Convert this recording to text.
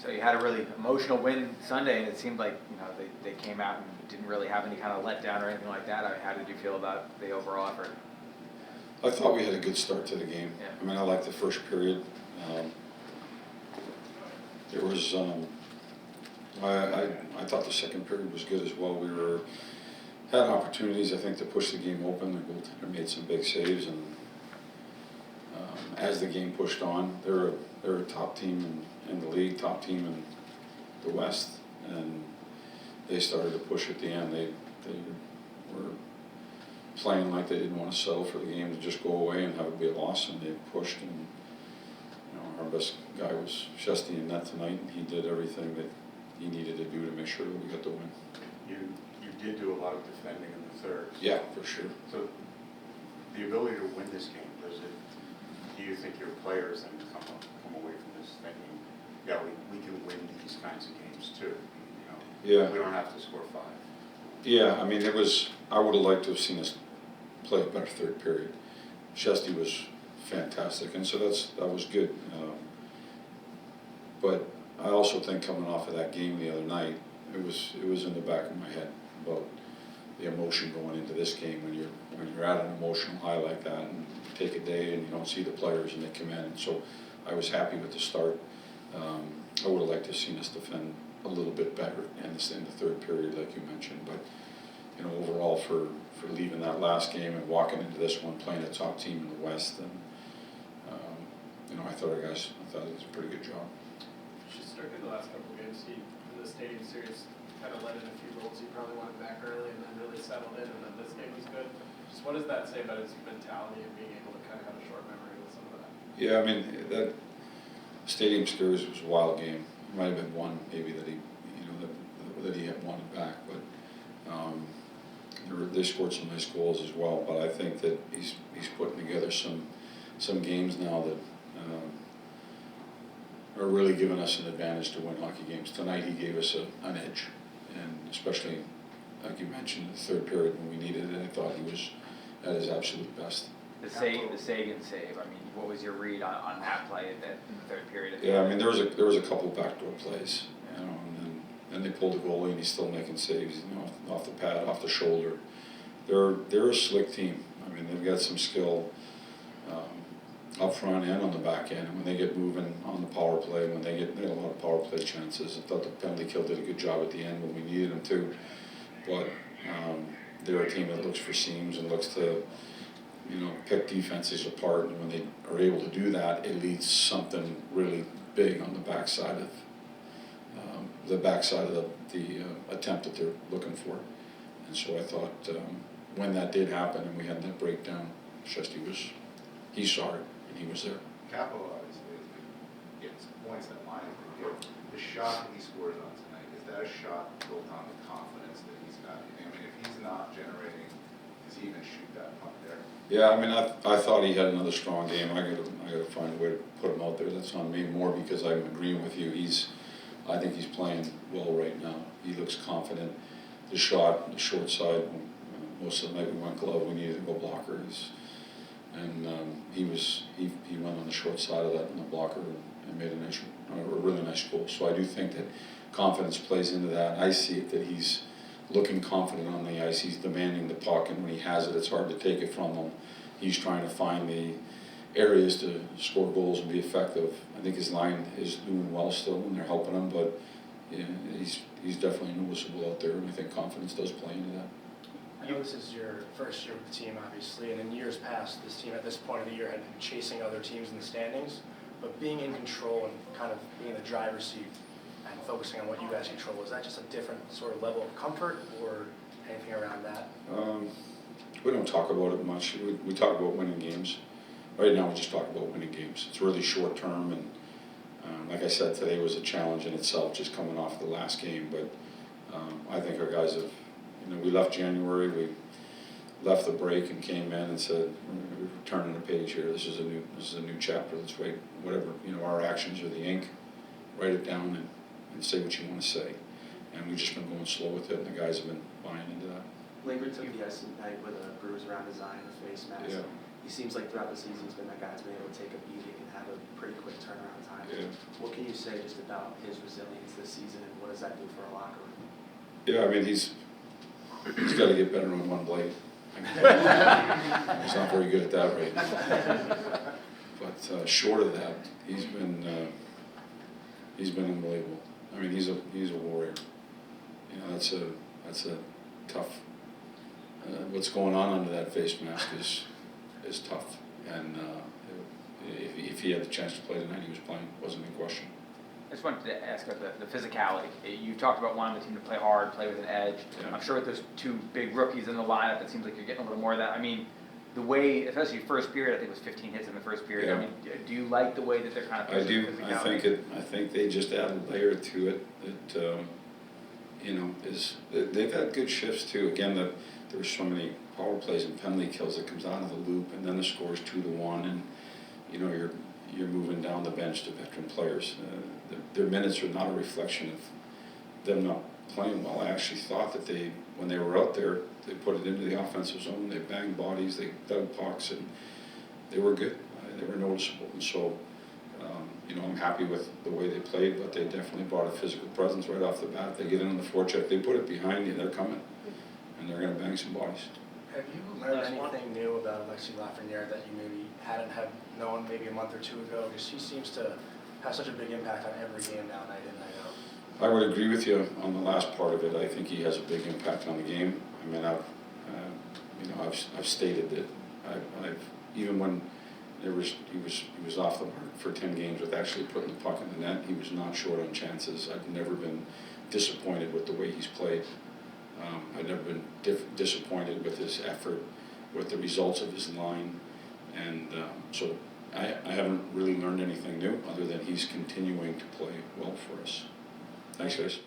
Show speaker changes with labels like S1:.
S1: So you had a really emotional win Sunday, and it seemed like they came out and didn't really have any kind of letdown or anything like that. I mean, how did you feel about the overall effort?
S2: I thought we had a good start to the game.
S1: Yeah.
S2: I mean, I liked the first period. There was, I thought the second period was good as well. We had opportunities, I think, to push the game open. The goaltender made some big saves, and as the game pushed on, they're a top team in the league, top team in the West, and they started to push at the end. They were playing like they didn't want to settle for the game to just go away and have it be a loss, and they pushed. And our best guy was Shesterkin in net tonight, and he did everything that he needed to do to make sure that we got the win.
S3: You did do a lot of defending in the third.
S2: Yeah, for sure.
S3: So the ability to win this game, do you think your players then come away from this thinking, yeah, we can win these kinds of games too?
S2: Yeah.
S3: We don't have to score 5.
S2: Yeah, I mean, I would have liked to have seen us play a better third period. Shesty was fantastic, and so that was good. But I also think coming off of that game the other night, it was in the back of my head about the emotion going into this game when you're at an emotional high like that, and you take a day and you don't see the players and they come in. And so I was happy with the start. I would have liked to have seen us defend a little bit better in the third period, like you mentioned. But overall, for leaving that last game and walking into this one playing a top team in the West, and I thought it was a pretty good job.
S4: Shesterkin the last couple of games, in the Stadium Series kind of let in a few goals. He probably wanted back early and then really settled in, and then this game was good. Just what does that say about his mentality and being able to kind of have a short memory with some of that?
S2: Yeah, I mean, that Stadium Series was a wild game. It might have been one maybe that he had wanted back, but they scored some nice goals as well. But I think that he's putting together some games now that are really giving us an advantage to win hockey games. Tonight he gave us an edge, and especially, like you mentioned, the third period when we needed it, I thought he was at his absolute best.
S1: The Sagan save. I mean, what was your read on that play in the third period?
S2: Yeah, I mean, there was a couple backdoor plays, and then they pulled the goalie, and he's still making saves, off the pad, off the shoulder. They're a slick team. I mean, they've got some skill up front and on the back end. And when they get moving on the power play, they had a lot of power play chances. I thought the penalty kill did a good job at the end when we needed them to. But they're a team that looks for seams and looks to pick defenses apart, and when they are able to do that, it leads something really big on the backside of the attempt that they're looking for. And so I thought when that did happen and we had that breakdown, Shesty he saw it and he was there.
S5: Capital obviously gets points that line has been good. The shot that he scores on tonight, is that a shot built on the confidence that he's got? I mean, if he's not generating, does he even shoot that puck there?
S2: Yeah, I mean, I thought he had another strong game. I gotta find a way to put him out there. That's on me more because I'm agreeing with you. I think he's playing well right now. He looks confident. The shot, the short side, most of the night we went glove, we needed to go blockers. And he went on the short side of that in the blocker and made a really nice goal. So I do think that confidence plays into that. I see it that he's looking confident on the ice. He's demanding the puck, and when he has it, it's hard to take it from him. He's trying to find the areas to score goals and be effective. I think his line is doing well still, and they're helping him, but he's definitely noticeable out there, and I think confidence does play into that.
S4: I know this is your first year with the team, obviously, and in years past, this team at this point of the year had been chasing other teams in the standings, but being in control and kind of being in the driver's seat and focusing on what you guys control, is that just a different sort of level of comfort or anything around that?
S2: We don't talk about it much. We talk about winning games. Right now we just talk about winning games. It's really short term, and like I said, today was a challenge in itself just coming off the last game, but I think our guys have, we left January, we left the break and came in and said, we're turning the page here. This is a new chapter. Let's write whatever, our actions are the ink. Write it down and say what you want to say. And we've just been going slow with it, and the guys have been buying into that.
S6: Labour took the ice tonight with a bruise around his eye and a face mask.
S2: Yeah.
S6: he seems like throughout the season he's been that guy that's been able to take a beating and have a pretty quick turnaround time.
S2: Yeah.
S6: What can you say just about his resilience this season and what does that do for a locker room?
S2: Yeah, I mean, he's got to get better on one blade. He's not very good at that right now. But short of that, he's been unbelievable. I mean, he's a warrior. You know, that's a tough. What's going on under that face mask is tough. And if he had the chance to play tonight, he was playing. Wasn't in question.
S1: I just wanted to ask about the physicality. You talked about wanting the team to play hard, play with an edge.
S2: Yeah.
S1: I'm sure with those two big rookies in the lineup, it seems like you're getting a little more of that. I mean, the way, especially first period, I think it was 15 hits in the first period.
S2: Yeah.
S1: I mean, do you like the way that they're kind of
S2: I
S1: pushing
S2: do.
S1: physicality?
S2: I think they just add a layer to it that you know they've had good shifts too. Again, there were so many power plays and penalty kills that comes out of the loop, and then the score's 2-1, and you know you're moving down the bench to veteran players. Their minutes are not a reflection of them not playing well. I actually thought that when they were out there, they put it into the offensive zone. They banged bodies, they dug pucks, and they were good. They were noticeable, and so. You know, I'm happy with the way they played, but they definitely brought a physical presence right off the bat. They get in the forecheck, they put it behind you, they're coming, and they're going to bang some bodies.
S4: Have you learned anything new about Alexis Lafreniere that you maybe hadn't have known maybe a month or two ago? Because he seems to have such a big impact on every game now, night in, night out.
S2: I would agree with you on the last part of it. I think he has a big impact on the game. I mean, I've stated that I've even when he was off the mark for 10 games with actually putting the puck in the net. He was not short on chances. I've never been disappointed with the way he's played. I've never been disappointed with his effort, with the results of his line, and so I haven't really learned anything new other than he's continuing to play well for us. Thanks, guys.